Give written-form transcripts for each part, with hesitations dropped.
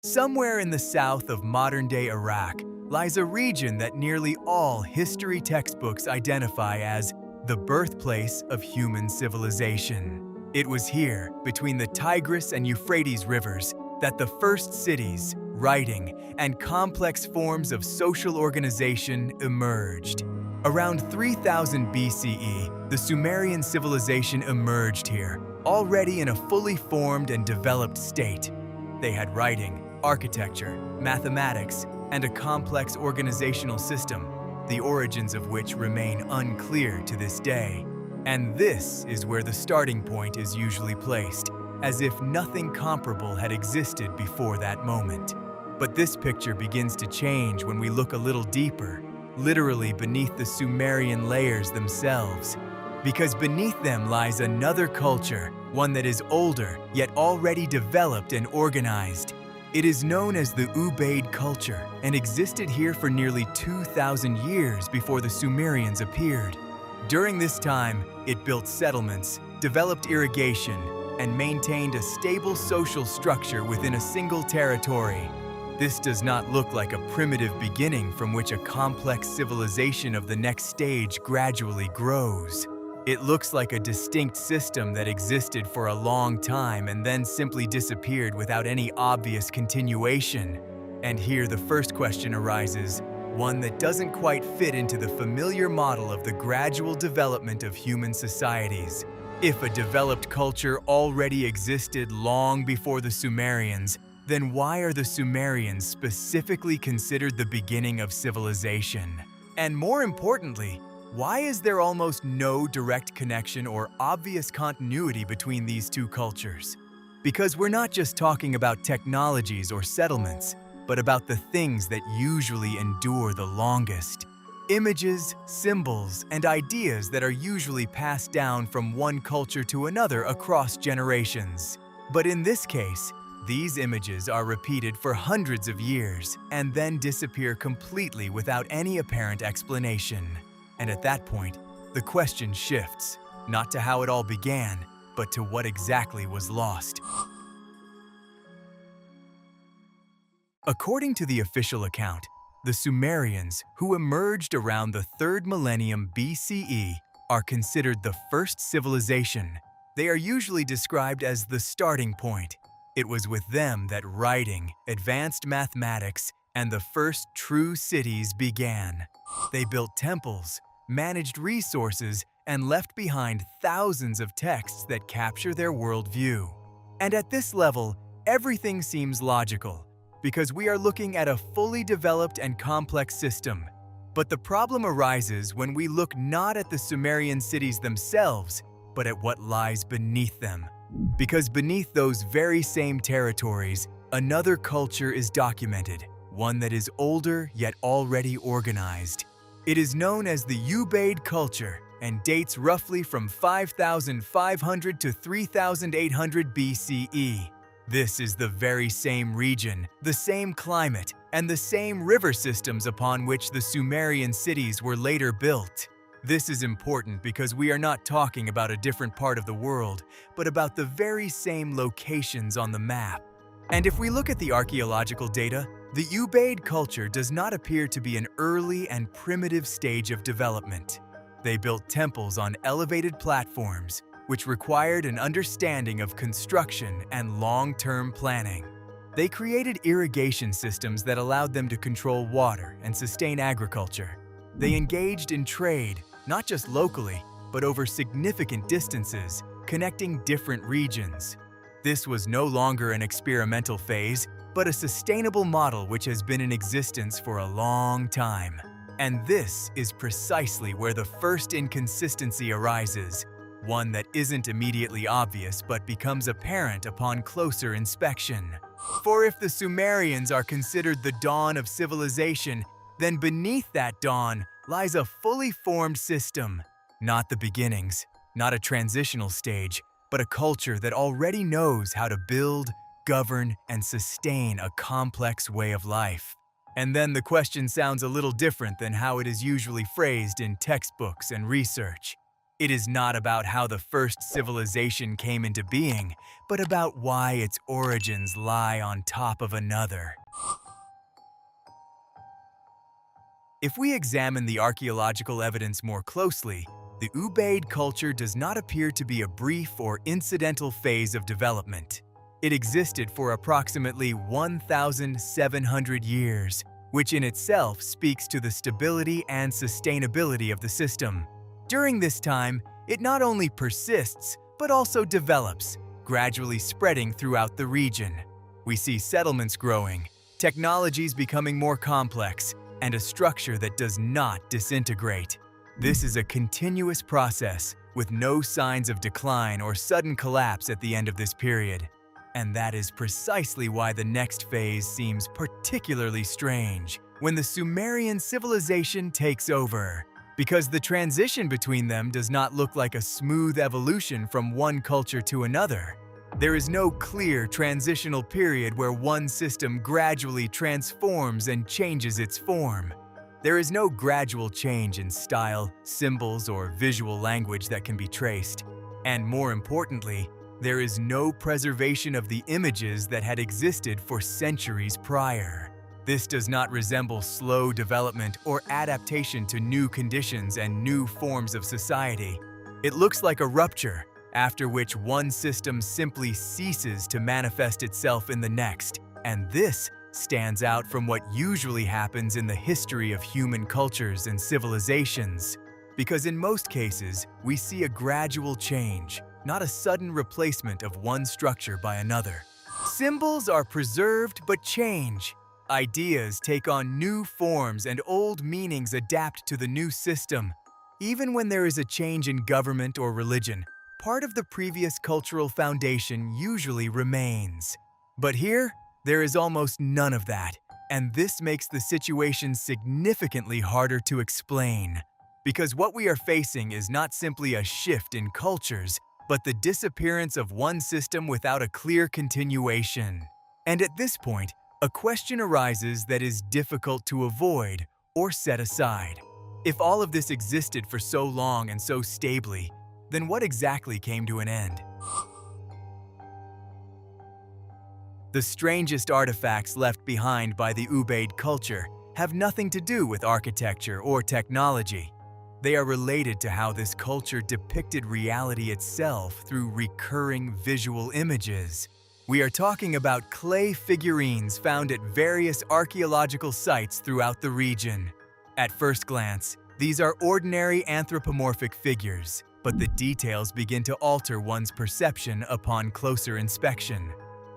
Somewhere in the south of modern-day Iraq lies a region that nearly all history textbooks identify as the birthplace of human civilization. It was here, between the Tigris and Euphrates rivers, that the first cities, writing, and complex forms of social organization emerged. Around 3000 BCE, the Sumerian civilization emerged here, already in a fully formed and developed state. They had writing, architecture, mathematics, and a complex organizational system, the origins of which remain unclear to this day. And this is where the starting point is usually placed, as if nothing comparable had existed before that moment. But this picture begins to change when we look a little deeper, literally beneath the Sumerian layers themselves. Because beneath them lies another culture, one that is older, yet already developed and organized. It is known as the Ubaid culture and existed here for nearly 2,000 years before the Sumerians appeared. During this time, it built settlements, developed irrigation, and maintained a stable social structure within a single territory. This does not look like a primitive beginning from which a complex civilization of the next stage gradually grows. It looks like a distinct system that existed for a long time and then simply disappeared without any obvious continuation. And here the first question arises, one that doesn't quite fit into the familiar model of the gradual development of human societies. If a developed culture already existed long before the Sumerians, then why are the Sumerians specifically considered the beginning of civilization? And more importantly, why is there almost no direct connection or obvious continuity between these two cultures? Because we're not just talking about technologies or settlements, but about the things that usually endure the longest. Images, symbols, and ideas that are usually passed down from one culture to another across generations. But in this case, these images are repeated for hundreds of years and then disappear completely without any apparent explanation. And at that point, the question shifts, not to how it all began, but to what exactly was lost. According to the official account, the Sumerians, who emerged around the 3rd millennium BCE, are considered the first civilization. They are usually described as the starting point. It was with them that writing, advanced mathematics, and the first true cities began. They built temples, managed resources, and left behind thousands of texts that capture their worldview. And at this level, everything seems logical, because we are looking at a fully developed and complex system. But the problem arises when we look not at the Sumerian cities themselves, but at what lies beneath them. Because beneath those very same territories, another culture is documented, one that is older yet already organized. It is known as the Ubaid culture and dates roughly from 5,500 to 3,800 BCE. This is the very same region, the same climate, and the same river systems upon which the Sumerian cities were later built. This is important because we are not talking about a different part of the world, but about the very same locations on the map. And if we look at the archaeological data, the Ubaid culture does not appear to be an early and primitive stage of development. They built temples on elevated platforms, which required an understanding of construction and long-term planning. They created irrigation systems that allowed them to control water and sustain agriculture. They engaged in trade, not just locally, but over significant distances, connecting different regions. This was no longer an experimental phase, but a sustainable model which has been in existence for a long time. And this is precisely where the first inconsistency arises, one that isn't immediately obvious but becomes apparent upon closer inspection. For if the Sumerians are considered the dawn of civilization, then beneath that dawn lies a fully formed system. Not the beginnings, not a transitional stage, but a culture that already knows how to build, govern, and sustain a complex way of life. And then the question sounds a little different than how it is usually phrased in textbooks and research. It is not about how the first civilization came into being, but about why its origins lie on top of another. If we examine the archaeological evidence more closely, the Ubaid culture does not appear to be a brief or incidental phase of development. It existed for approximately 1,700 years, which in itself speaks to the stability and sustainability of the system. During this time, it not only persists, but also develops, gradually spreading throughout the region. We see settlements growing, technologies becoming more complex, and a structure that does not disintegrate. This is a continuous process, with no signs of decline or sudden collapse at the end of this period. And that is precisely why the next phase seems particularly strange, when the Sumerian civilization takes over. Because the transition between them does not look like a smooth evolution from one culture to another. There is no clear transitional period where one system gradually transforms and changes its form. There is no gradual change in style, symbols, or visual language that can be traced. And more importantly, there is no preservation of the images that had existed for centuries prior. This does not resemble slow development or adaptation to new conditions and new forms of society. It looks like a rupture, after which one system simply ceases to manifest itself in the next, and this stands out from what usually happens in the history of human cultures and civilizations. Because in most cases, we see a gradual change, not a sudden replacement of one structure by another. Symbols are preserved but change. Ideas take on new forms and old meanings adapt to the new system. Even when there is a change in government or religion, part of the previous cultural foundation usually remains. But here, there is almost none of that, and this makes the situation significantly harder to explain. Because what we are facing is not simply a shift in cultures, but the disappearance of one system without a clear continuation. And at this point, a question arises that is difficult to avoid or set aside. If all of this existed for so long and so stably, then what exactly came to an end? The strangest artifacts left behind by the Ubaid culture have nothing to do with architecture or technology. They are related to how this culture depicted reality itself through recurring visual images. We are talking about clay figurines found at various archaeological sites throughout the region. At first glance, these are ordinary anthropomorphic figures, but the details begin to alter one's perception upon closer inspection.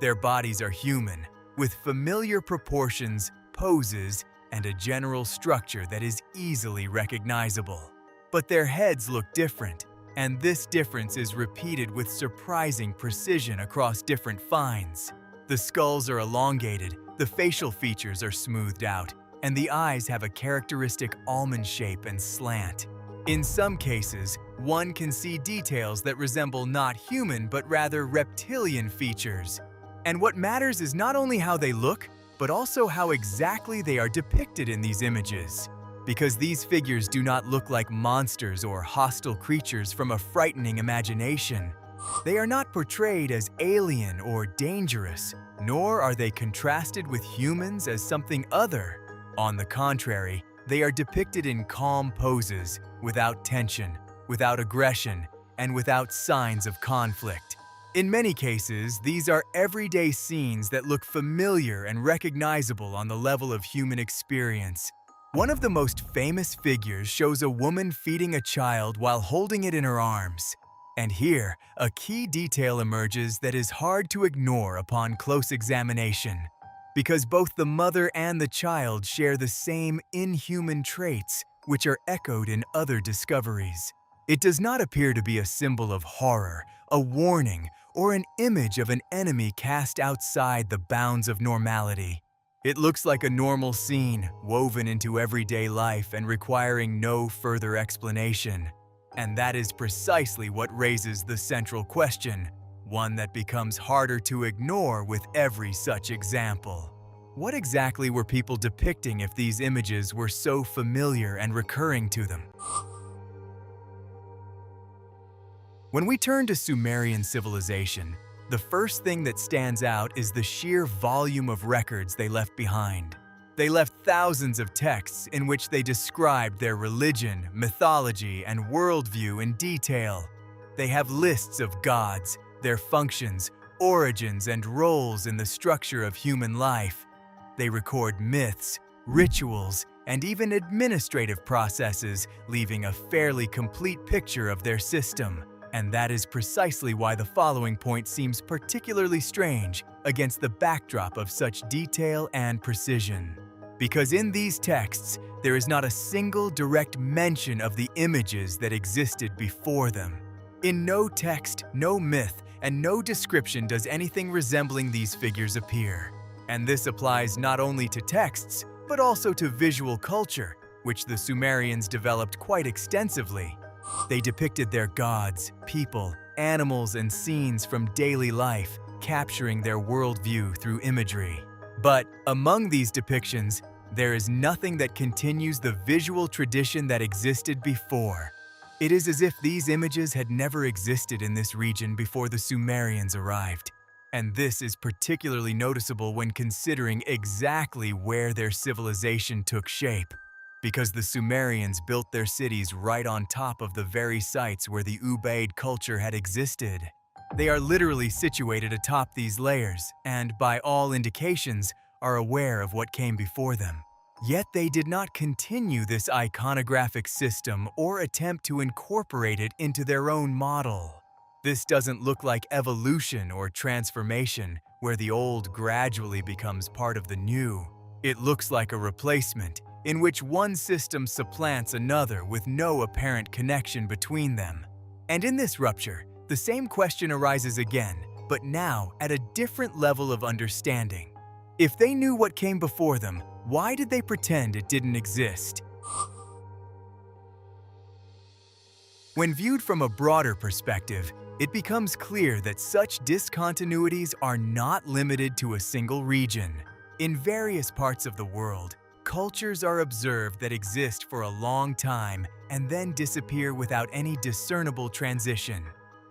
Their bodies are human, with familiar proportions, poses, and a general structure that is easily recognizable. But their heads look different, and this difference is repeated with surprising precision across different finds. The skulls are elongated, the facial features are smoothed out, and the eyes have a characteristic almond shape and slant. In some cases, one can see details that resemble not human but rather reptilian features. And what matters is not only how they look, but also how exactly they are depicted in these images. Because these figures do not look like monsters or hostile creatures from a frightening imagination. They are not portrayed as alien or dangerous, nor are they contrasted with humans as something other. On the contrary, they are depicted in calm poses, without tension, without aggression, and without signs of conflict. In many cases, these are everyday scenes that look familiar and recognizable on the level of human experience. One of the most famous figures shows a woman feeding a child while holding it in her arms. And here, a key detail emerges that is hard to ignore upon close examination. Because both the mother and the child share the same inhuman traits, which are echoed in other discoveries. It does not appear to be a symbol of horror, a warning, or an image of an enemy cast outside the bounds of normality. It looks like a normal scene, woven into everyday life and requiring no further explanation. And that is precisely what raises the central question, one that becomes harder to ignore with every such example. What exactly were people depicting if these images were so familiar and recurring to them? When we turn to Sumerian civilization, the first thing that stands out is the sheer volume of records they left behind. They left thousands of texts in which they described their religion, mythology, and worldview in detail. They have lists of gods, their functions, origins, and roles in the structure of human life. They record myths, rituals, and even administrative processes, leaving a fairly complete picture of their system. And that is precisely why the following point seems particularly strange against the backdrop of such detail and precision. Because in these texts, there is not a single direct mention of the images that existed before them. In no text, no myth, and no description does anything resembling these figures appear. And this applies not only to texts, but also to visual culture, which the Sumerians developed quite extensively. They depicted their gods, people, animals, and scenes from daily life, capturing their worldview through imagery. But among these depictions, there is nothing that continues the visual tradition that existed before. It is as if these images had never existed in this region before the Sumerians arrived. And this is particularly noticeable when considering exactly where their civilization took shape, because the Sumerians built their cities right on top of the very sites where the Ubaid culture had existed. They are literally situated atop these layers and, by all indications, are aware of what came before them. Yet they did not continue this iconographic system or attempt to incorporate it into their own model. This doesn't look like evolution or transformation, where the old gradually becomes part of the new. It looks like a replacement, in which one system supplants another with no apparent connection between them. And in this rupture, the same question arises again, but now at a different level of understanding. If they knew what came before them, why did they pretend it didn't exist? When viewed from a broader perspective, it becomes clear that such discontinuities are not limited to a single region. In various parts of the world, cultures are observed that exist for a long time and then disappear without any discernible transition.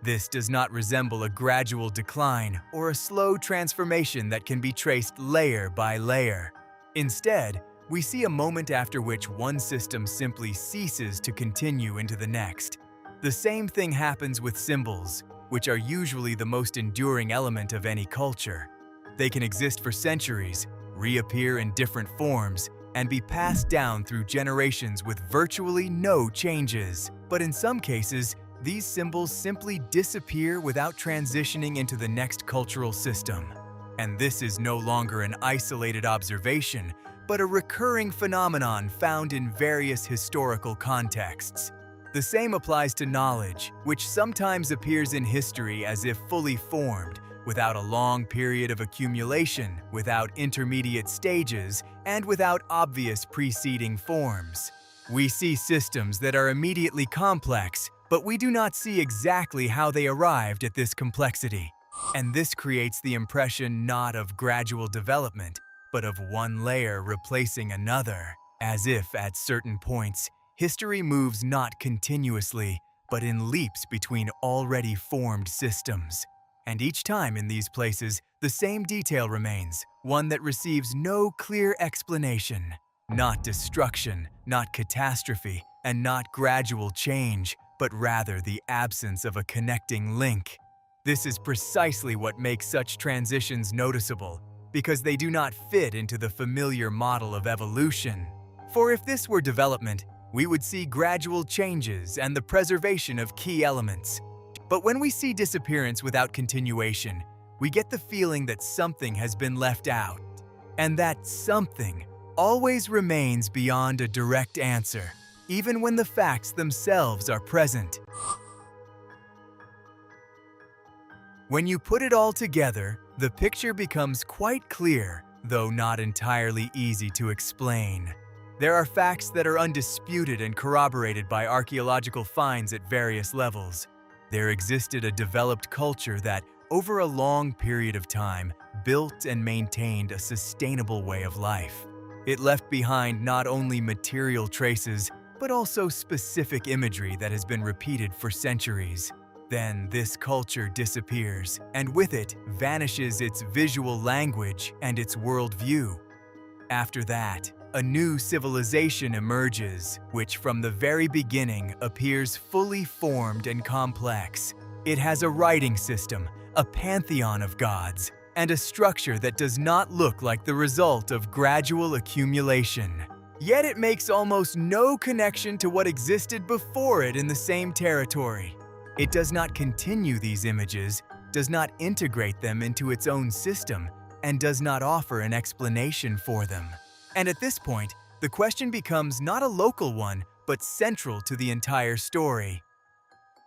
This does not resemble a gradual decline or a slow transformation that can be traced layer by layer. Instead, we see a moment after which one system simply ceases to continue into the next. The same thing happens with symbols, which are usually the most enduring element of any culture. They can exist for centuries, reappear in different forms, and be passed down through generations with virtually no changes. But in some cases, these symbols simply disappear without transitioning into the next cultural system. And this is no longer an isolated observation, but a recurring phenomenon found in various historical contexts. The same applies to knowledge, which sometimes appears in history as if fully formed, without a long period of accumulation, without intermediate stages, and without obvious preceding forms. We see systems that are immediately complex, but we do not see exactly how they arrived at this complexity. And this creates the impression not of gradual development, but of one layer replacing another, as if at certain points, history moves not continuously, but in leaps between already formed systems. And each time in these places, the same detail remains, one that receives no clear explanation. Not destruction, not catastrophe, and not gradual change, but rather the absence of a connecting link. This is precisely what makes such transitions noticeable, because they do not fit into the familiar model of evolution. For if this were development, we would see gradual changes and the preservation of key elements. But when we see disappearance without continuation, we get the feeling that something has been left out. And that something always remains beyond a direct answer, even when the facts themselves are present. When you put it all together, the picture becomes quite clear, though not entirely easy to explain. There are facts that are undisputed and corroborated by archaeological finds at various levels. There existed a developed culture that, over a long period of time, built and maintained a sustainable way of life. It left behind not only material traces, but also specific imagery that has been repeated for centuries. Then this culture disappears, and with it vanishes its visual language and its worldview. After that, a new civilization emerges, which from the very beginning appears fully formed and complex. It has a writing system, a pantheon of gods, and a structure that does not look like the result of gradual accumulation. Yet it makes almost no connection to what existed before it in the same territory. It does not continue these images, does not integrate them into its own system, and does not offer an explanation for them. And at this point, the question becomes not a local one, but central to the entire story.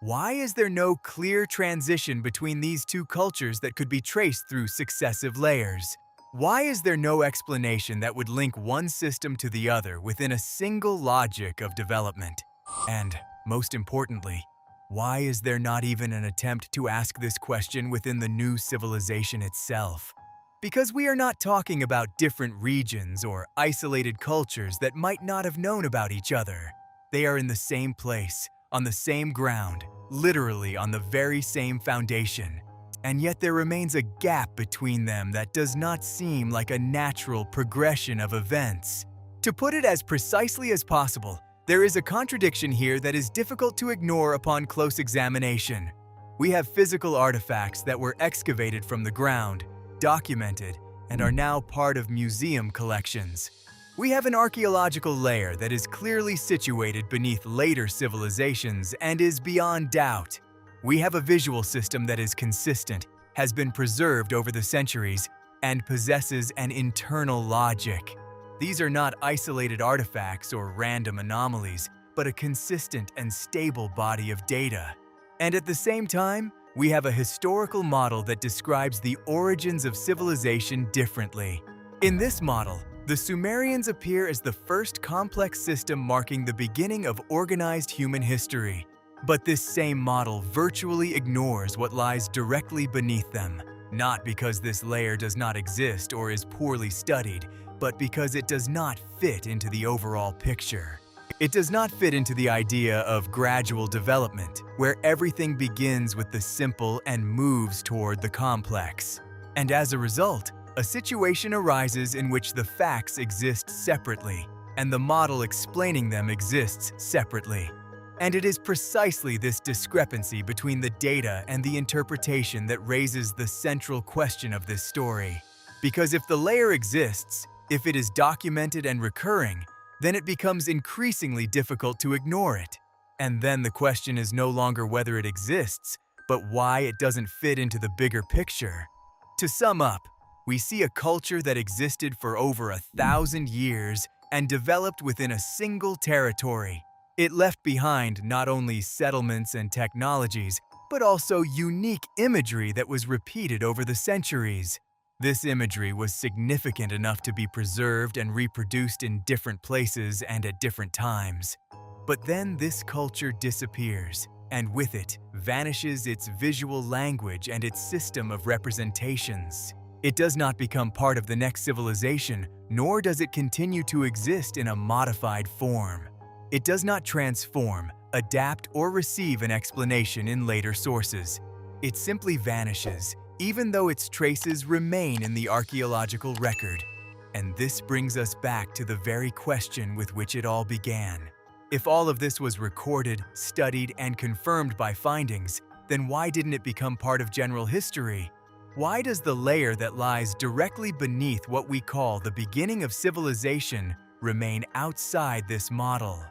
Why is there no clear transition between these two cultures that could be traced through successive layers? Why is there no explanation that would link one system to the other within a single logic of development? And, most importantly, why is there not even an attempt to ask this question within the new civilization itself? Because we are not talking about different regions or isolated cultures that might not have known about each other. They are in the same place, on the same ground, literally on the very same foundation. And yet there remains a gap between them that does not seem like a natural progression of events. To put it as precisely as possible, there is a contradiction here that is difficult to ignore upon close examination. We have physical artifacts that were excavated from the ground, documented, and are now part of museum collections. We have an archaeological layer that is clearly situated beneath later civilizations and is beyond doubt. We have a visual system that is consistent, has been preserved over the centuries, and possesses an internal logic. These are not isolated artifacts or random anomalies, but a consistent and stable body of data. And at the same time, we have a historical model that describes the origins of civilization differently. In this model, the Sumerians appear as the first complex system marking the beginning of organized human history. But this same model virtually ignores what lies directly beneath them, not because this layer does not exist or is poorly studied, but because it does not fit into the overall picture. It does not fit into the idea of gradual development, where everything begins with the simple and moves toward the complex. And as a result, a situation arises in which the facts exist separately, and the model explaining them exists separately. And it is precisely this discrepancy between the data and the interpretation that raises the central question of this story. Because if the layer exists, if it is documented and recurring, then it becomes increasingly difficult to ignore it. And then the question is no longer whether it exists, but why it doesn't fit into the bigger picture. To sum up, we see a culture that existed for over 1,000 years and developed within a single territory. It left behind not only settlements and technologies, but also unique imagery that was repeated over the centuries. This imagery was significant enough to be preserved and reproduced in different places and at different times. But then this culture disappears, and with it vanishes its visual language and its system of representations. It does not become part of the next civilization, nor does it continue to exist in a modified form. It does not transform, adapt, or receive an explanation in later sources. It simply vanishes, even though its traces remain in the archaeological record. And this brings us back to the very question with which it all began. If all of this was recorded, studied, and confirmed by findings, then why didn't it become part of general history? Why does the layer that lies directly beneath what we call the beginning of civilization remain outside this model?